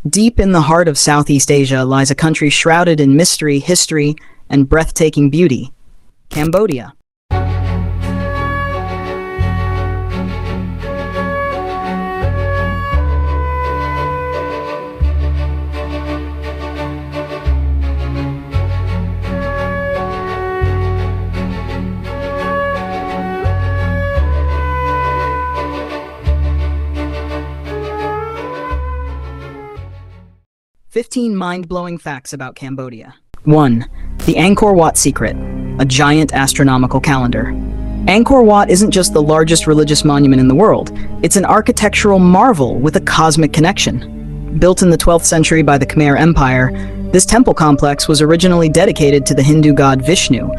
Deep in the heart of Southeast Asia lies a country shrouded in mystery, history, and breathtaking beauty: Cambodia. Fifteen mind-blowing facts about Cambodia. 1. The Angkor Wat secret, a giant astronomical calendar. Angkor Wat isn't just the largest religious monument in the world, it's an architectural marvel with a cosmic connection. Built in the 12th century by the Khmer Empire, this temple complex was originally dedicated to the Hindu god Vishnu,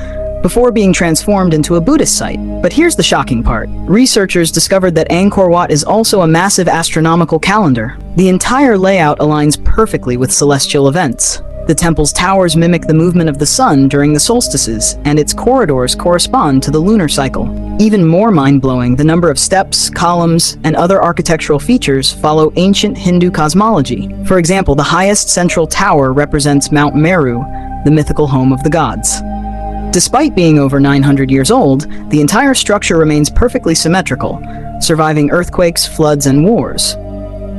before being transformed into a Buddhist site. But here's the shocking part. Researchers discovered that Angkor Wat is also a massive astronomical calendar. The entire layout aligns perfectly with celestial events. The temple's towers mimic the movement of the sun during the solstices, and its corridors correspond to the lunar cycle. Even more mind-blowing, the number of steps, columns, and other architectural features follow ancient Hindu cosmology. For example, the highest central tower represents Mount Meru, the mythical home of the gods. Despite being over 900 years old, the entire structure remains perfectly symmetrical, surviving earthquakes, floods, and wars.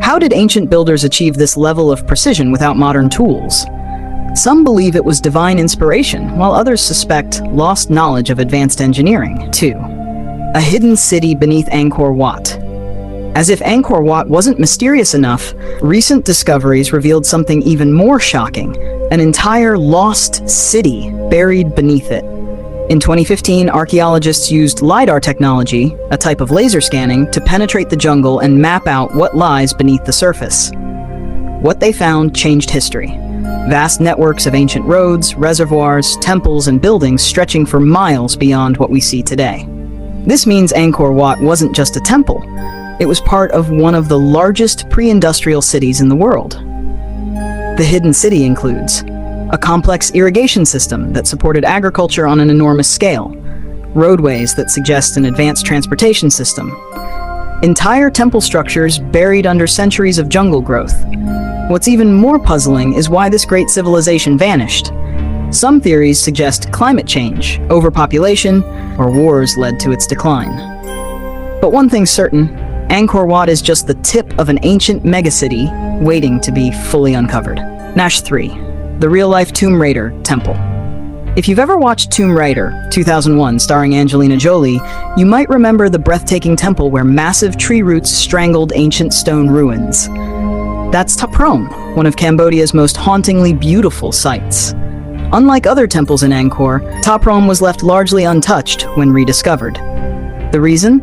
How did ancient builders achieve this level of precision without modern tools? Some believe it was divine inspiration, while others suspect lost knowledge of advanced engineering. 2. A hidden city beneath Angkor Wat. As if Angkor Wat wasn't mysterious enough, recent discoveries revealed something even more shocking: an entire lost city buried beneath it. In 2015, archaeologists used LiDAR technology, a type of laser scanning, to penetrate the jungle and map out what lies beneath the surface. What they found changed history. Vast networks of ancient roads, reservoirs, temples, and buildings stretching for miles beyond what we see today. This means Angkor Wat wasn't just a temple. It was part of one of the largest pre-industrial cities in the world. The hidden city includes a complex irrigation system that supported agriculture on an enormous scale, roadways that suggest an advanced transportation system, entire temple structures buried under centuries of jungle growth. What's even more puzzling is why this great civilization vanished. Some theories suggest climate change, overpopulation, or wars led to its decline. But one thing's certain: Angkor Wat is just the tip of an ancient megacity waiting to be fully uncovered. Nash 3. The real-life Tomb Raider Temple. If you've ever watched Tomb Raider 2001 starring Angelina Jolie, you might remember the breathtaking temple where massive tree roots strangled ancient stone ruins. That's Ta Prohm, one of Cambodia's most hauntingly beautiful sites. Unlike other temples in Angkor, Ta Prohm was left largely untouched when rediscovered. The reason?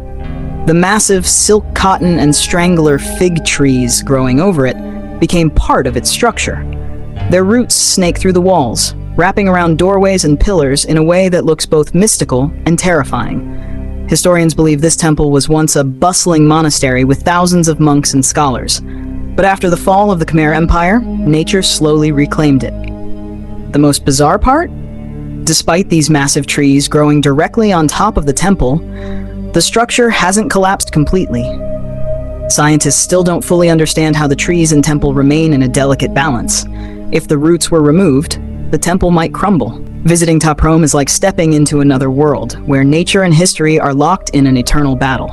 The massive silk, cotton, and strangler fig trees growing over it became part of its structure. Their roots snake through the walls, wrapping around doorways and pillars in a way that looks both mystical and terrifying. Historians believe this temple was once a bustling monastery with thousands of monks and scholars. But after the fall of the Khmer Empire, nature slowly reclaimed it. The most bizarre part? Despite these massive trees growing directly on top of the temple, the structure hasn't collapsed completely. Scientists still don't fully understand how the trees and temple remain in a delicate balance. If the roots were removed, the temple might crumble. Visiting Ta Prohm is like stepping into another world, where nature and history are locked in an eternal battle.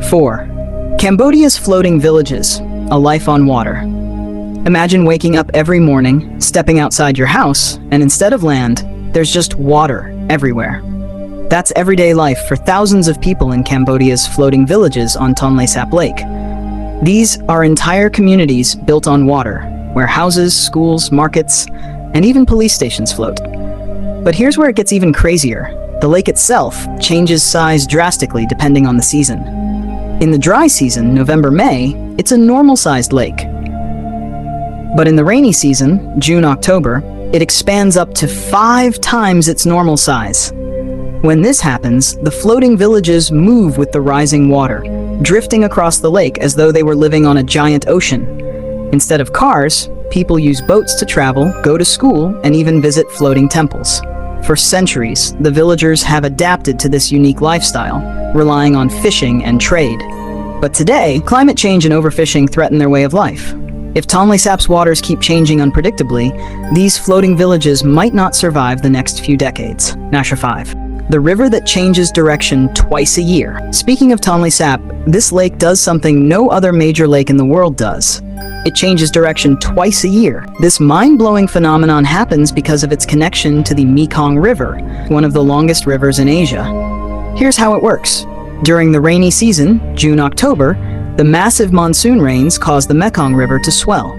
4. Cambodia's floating villages, a life on water. Imagine waking up every morning, stepping outside your house, and instead of land, there's just water everywhere. That's everyday life for thousands of people in Cambodia's floating villages on Tonle Sap Lake. These are entire communities built on water, where houses, schools, markets, and even police stations float. But here's where it gets even crazier. The lake itself changes size drastically depending on the season. In the dry season, November-May, it's a normal-sized lake. But in the rainy season, June-October, it expands up to 5 times its normal size. When this happens, the floating villages move with the rising water, drifting across the lake as though they were living on a giant ocean. Instead of cars, people use boats to travel, go to school, and even visit floating temples. For centuries, the villagers have adapted to this unique lifestyle, relying on fishing and trade. But today, climate change and overfishing threaten their way of life. If Tonle Sap's waters keep changing unpredictably, these floating villages might not survive the next few decades. Nasher 5. The river that changes direction twice a year. Speaking of Tonle Sap, this lake does something no other major lake in the world does. It changes direction twice a year. This mind-blowing phenomenon happens because of its connection to the Mekong River, one of the longest rivers in Asia. Here's how it works. During the rainy season, June-October, the massive monsoon rains cause the Mekong River to swell.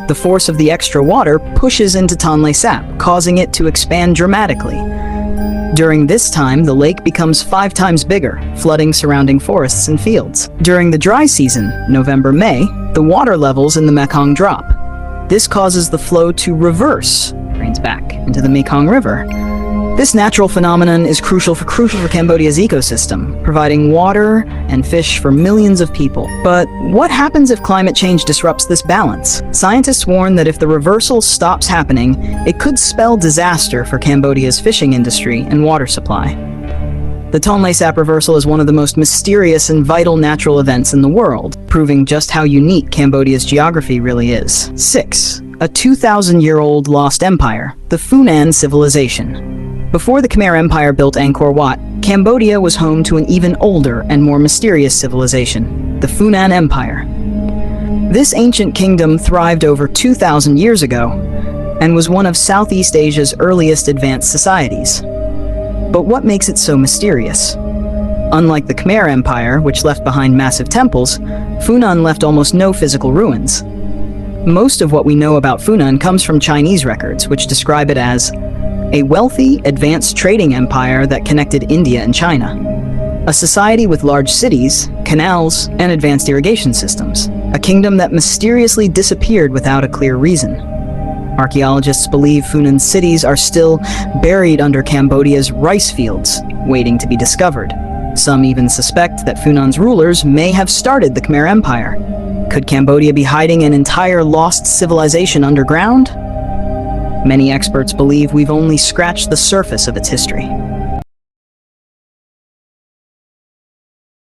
The force of the extra water pushes into Tonle Sap, causing it to expand dramatically. During this time, the lake becomes 5 times bigger, flooding surrounding forests and fields. During the dry season, November-May, the water levels in the Mekong drop. This causes the flow to reverse, drains back into the Mekong River. This natural phenomenon is crucial for Cambodia's ecosystem, providing water and fish for millions of people. But what happens if climate change disrupts this balance? Scientists warn that if the reversal stops happening, it could spell disaster for Cambodia's fishing industry and water supply. The Tonle Sap reversal is one of the most mysterious and vital natural events in the world, proving just how unique Cambodia's geography really is. 6. A 2,000-year-old lost empire, the Funan civilization. Before the Khmer Empire built Angkor Wat, Cambodia was home to an even older and more mysterious civilization, the Funan Empire. This ancient kingdom thrived over 2,000 years ago and was one of Southeast Asia's earliest advanced societies. But what makes it so mysterious? Unlike the Khmer Empire, which left behind massive temples, Funan left almost no physical ruins. Most of what we know about Funan comes from Chinese records, which describe it as a wealthy, advanced trading empire that connected India and China. A society with large cities, canals, and advanced irrigation systems. A kingdom that mysteriously disappeared without a clear reason. Archaeologists believe Funan's cities are still buried under Cambodia's rice fields, waiting to be discovered. Some even suspect that Funan's rulers may have started the Khmer Empire. Could Cambodia be hiding an entire lost civilization underground? Many experts believe we've only scratched the surface of its history.